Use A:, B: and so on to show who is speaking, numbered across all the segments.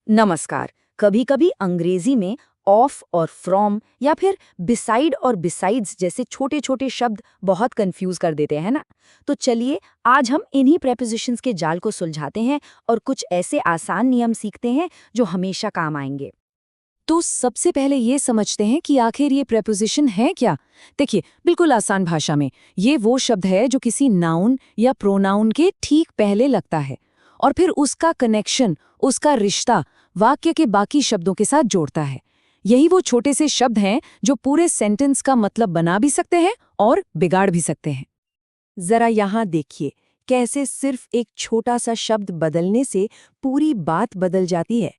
A: नमस्कार। कभी कभी अंग्रेजी में ऑफ और फ्रॉम या फिर बिसाइड और बिसाइड्स जैसे छोटे छोटे शब्द बहुत कंफ्यूज कर देते हैं ना। तो चलिए आज हम इन्हीं प्रेपोजिशंस के जाल को सुलझाते हैं और कुछ ऐसे आसान नियम सीखते हैं जो हमेशा काम आएंगे।
B: तो सबसे पहले ये समझते हैं कि आखिर ये प्रेपोजिशन है क्या। देखिए, बिल्कुल आसान भाषा में ये वो शब्द है जो किसी नाउन या प्रोनाउन के ठीक पहले लगता है और फिर उसका कनेक्शन, उसका रिश्ता वाक्य के बाकी शब्दों के साथ जोड़ता है। यही वो छोटे से शब्द हैं जो पूरे सेंटेंस का मतलब बना भी सकते हैं और बिगाड़ भी सकते हैं।
C: जरा यहाँ देखिए कैसे सिर्फ एक छोटा सा शब्द बदलने से पूरी बात बदल जाती है।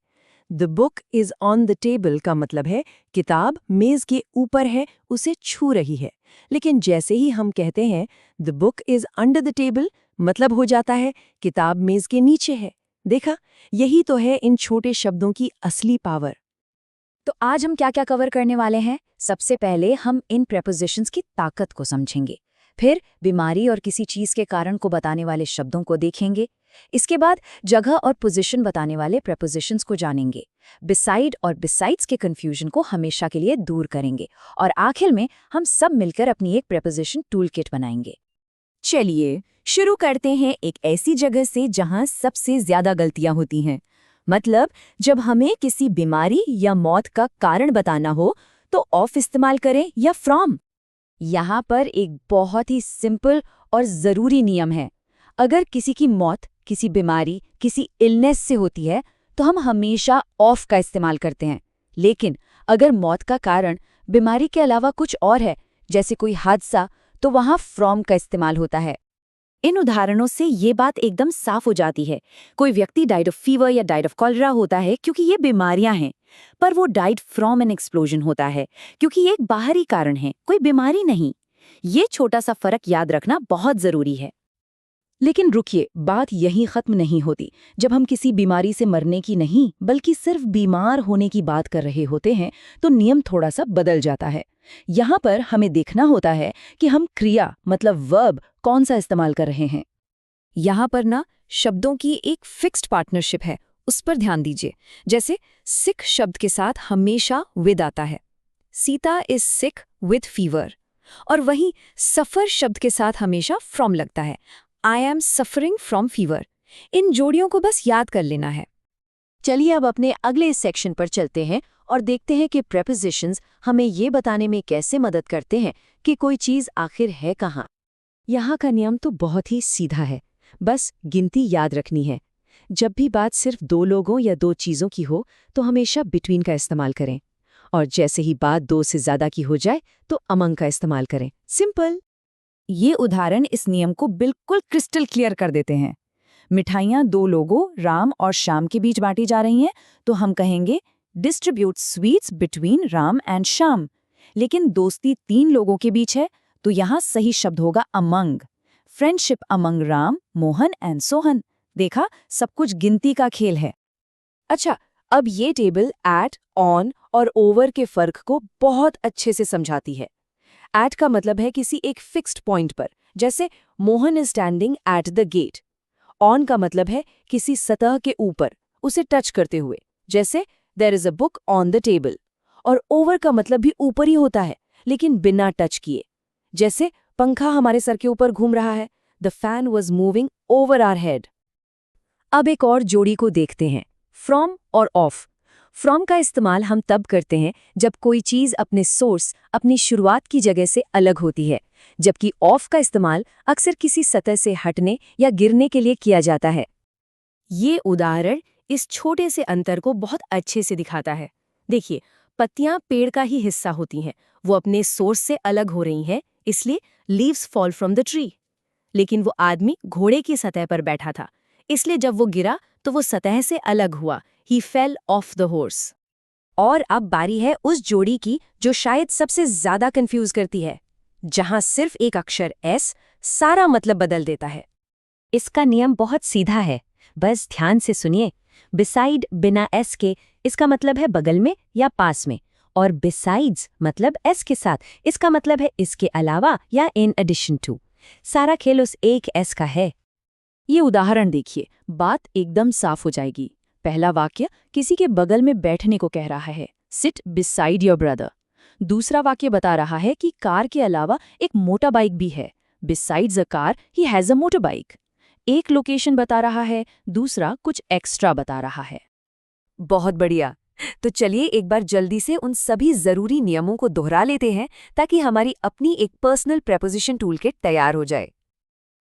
C: The book is on the table का मतलब है किताब मेज के ऊपर है, उसे छू रही है। लेकिन जैसे ही हम कहते हैं the book is under the table, मतलब हो जाता है किताब मेज के नीचे है। देखा, यही तो है इन छोटे शब्दों की असली पावर।
B: तो आज हम क्या क्या कवर करने वाले हैं? सबसे पहले हम इन प्रेपोजिशंस की ताकत को समझेंगे, फिर बीमारी और किसी चीज के कारण को बताने वाले शब्दों को देखेंगे। इसके बाद जगह और पोजीशन बताने वाले प्रेपोजिशंस को जानेंगे, बिसाइड और बिसाइड्स के कंफ्यूजन को हमेशा के लिए दूर करेंगे और आखिर में हम सब मिलकर अपनी एक प्रेपोजिशन टूल किट बनाएंगे।
C: चलिए शुरू करते हैं एक ऐसी जगह से जहां सबसे ज्यादा गलतियां होती हैं। मतलब जब हमें किसी बीमारी या मौत का कारण बताना हो तो ऑफ इस्तेमाल करें या फ्रॉम।
B: यहाँ पर एक बहुत ही सिंपल और ज़रूरी नियम है। अगर किसी की मौत किसी बीमारी, किसी इलनेस से होती है तो हम हमेशा ऑफ का इस्तेमाल करते हैं। लेकिन अगर मौत का कारण बीमारी के अलावा कुछ और है, जैसे कोई हादसा, तो वहाँ फ्रॉम का इस्तेमाल होता है।
C: इन उदाहरणों से ये बात एकदम साफ हो जाती है। कोई व्यक्ति डाइड ऑफ फीवर या डाइड ऑफ कॉलरा होता है क्योंकि ये बीमारियां हैं, पर वो डाइड फ्रॉम एन एक्सप्लोजन होता है क्योंकि ये एक बाहरी कारण है, कोई बीमारी नहीं। ये छोटा सा फर्क याद रखना बहुत जरूरी है।
B: लेकिन रुकिए, बात यहीं खत्म नहीं होती। जब हम किसी बीमारी से मरने की नहीं बल्कि सिर्फ बीमार होने की बात कर रहे होते हैं तो नियम थोड़ा सा बदल जाता है। यहाँ पर हमें देखना होता है कि हम क्रिया मतलब वर्ब कौन सा इस्तेमाल कर रहे हैं। यहाँ पर ना शब्दों की एक फिक्स्ड पार्टनरशिप है, उस पर ध्यान दीजिए। जैसे सिक शब्द के साथ हमेशा विद आता है, Sita is sick with fever. और वहीं सफर शब्द के साथ हमेशा फ्रॉम लगता है, I am suffering from fever. इन जोड़ियों को बस याद कर लेना है।
C: चलिए अब अपने अगले सेक्शन पर चलते हैं और देखते हैं कि प्रेपोजिशंस हमें ये बताने में कैसे मदद करते हैं कि कोई चीज़ आखिर है कहाँ। यहाँ का नियम तो बहुत ही सीधा है, बस गिनती याद रखनी है। जब भी बात सिर्फ दो लोगों या दो चीज़ों की हो तो हमेशा बिटवीन का इस्तेमाल करें, और जैसे ही बात दो से ज़्यादा की हो जाए तो अमंग का इस्तेमाल करें। सिंपल।
B: ये उदाहरण इस नियम को बिल्कुल क्रिस्टल क्लियर कर देते हैं। मिठाइयाँ दो लोगों राम और श्याम के बीच बांटी जा रही हैं तो हम कहेंगे distribute sweets between Ram and Shyam. लेकिन दोस्ती तीन लोगों के बीच है तो यहाँ सही शब्द होगा among. Friendship among Ram, Mohan and Sohan. देखा, सब कुछ गिनती का खेल है।
C: अच्छा, अब ये टेबल एट, ऑन और ओवर के फर्क को बहुत अच्छे से समझाती है। एट का मतलब है किसी एक फिक्स्ड पॉइंट पर, जैसे Mohan is standing at the gate. On का मतलब है किसी सतह के ऊपर, उसे टच करते हुए, जैसे there is a book on the table. और ओवर का मतलब भी ऊपर ही होता है लेकिन बिना टच किए, जैसे पंखा हमारे सर के ऊपर घूम रहा है, the fan was moving over our head. अब एक और जोड़ी को देखते हैं, फ्रॉम और ऑफ। फ्रॉम का इस्तेमाल हम तब करते हैं जब कोई चीज़ अपने सोर्स, अपनी शुरुआत की जगह से अलग होती है, जबकि ऑफ का इस्तेमाल अक्सर किसी सतह से हटने या गिरने के लिए किया जाता है। ये उदाहरण इस छोटे से अंतर को बहुत अच्छे से दिखाता है। देखिए, पत्तियां पेड़ का ही हिस्सा होती हैं, वो अपने सोर्स से अलग हो रही हैं, इसलिए leaves fall from the tree. लेकिन वो आदमी घोड़े की सतह पर बैठा था, इसलिए जब वो गिरा तो वो सतह से अलग हुआ, ही फेल ऑफ द हॉर्स। और अब बारी है उस जोड़ी की जो शायद सबसे ज्यादा कंफ्यूज करती है, जहां सिर्फ एक अक्षर एस सारा मतलब बदल देता है। इसका नियम बहुत सीधा है, बस ध्यान से सुनिए। बिसाइड बिना एस के, इसका मतलब है बगल में या पास में, और बिसाइड्स मतलब एस के साथ, इसका मतलब है इसके अलावा या इन एडिशन टू। सारा खेल उस एक एस का है। ये उदाहरण देखिए, बात एकदम साफ हो जाएगी। पहला वाक्य किसी के बगल में बैठने को कह रहा है, सिट बिसाइड योर ब्रदर। दूसरा वाक्य बता रहा है कि कार के अलावा एक मोटर बाइक भी है, besides a car he has a motor bike. एक लोकेशन बता रहा है, दूसरा कुछ एक्स्ट्रा बता रहा है। बहुत बढ़िया। तो चलिए एक बार जल्दी से उन सभी जरूरी नियमों को दोहरा लेते हैं ताकि हमारी अपनी एक पर्सनल प्रेपोजिशन टूलकिट तैयार हो जाए।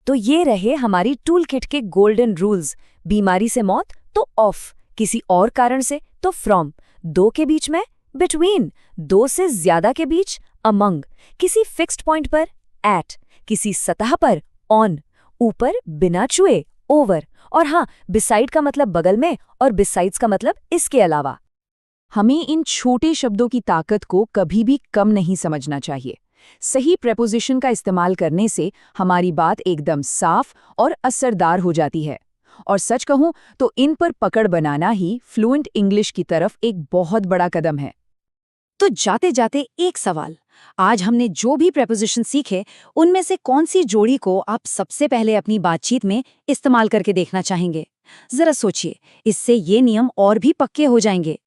C: तो ये रहे हमारी टूलकिट के गोल्डन रूल्स। बीमारी से मौत तो ऑफ, किसी और कारण से तो फ्रॉम, दो के बीच में बिटवीन, दो से ज्यादा के बीच अमंग, किसी फिक्स्ड पॉइंट पर एट, किसी सतह पर ऑन, ऊपर बिना छुए ओवर, और हाँ, बिसाइड का मतलब बगल में और बिसाइड्स का मतलब इसके अलावा।
B: हमें इन छोटे शब्दों की ताकत को कभी भी कम नहीं समझना चाहिए। सही प्रेपोजिशन का इस्तेमाल करने से हमारी बात एकदम साफ और असरदार हो जाती है। और सच कहूं तो इन पर पकड़ बनाना ही फ्लुएंट इंग्लिश की तरफ एक बहुत बड़ा कदम है।
A: तो जाते जाते एक सवाल, आज हमने जो भी प्रेपोजिशन सीखे उनमें से कौन सी जोड़ी को आप सबसे पहले अपनी बातचीत में इस्तेमाल करके देखना चाहेंगे? जरा सोचिए, इससे ये नियम और भी पक्के हो जाएंगे।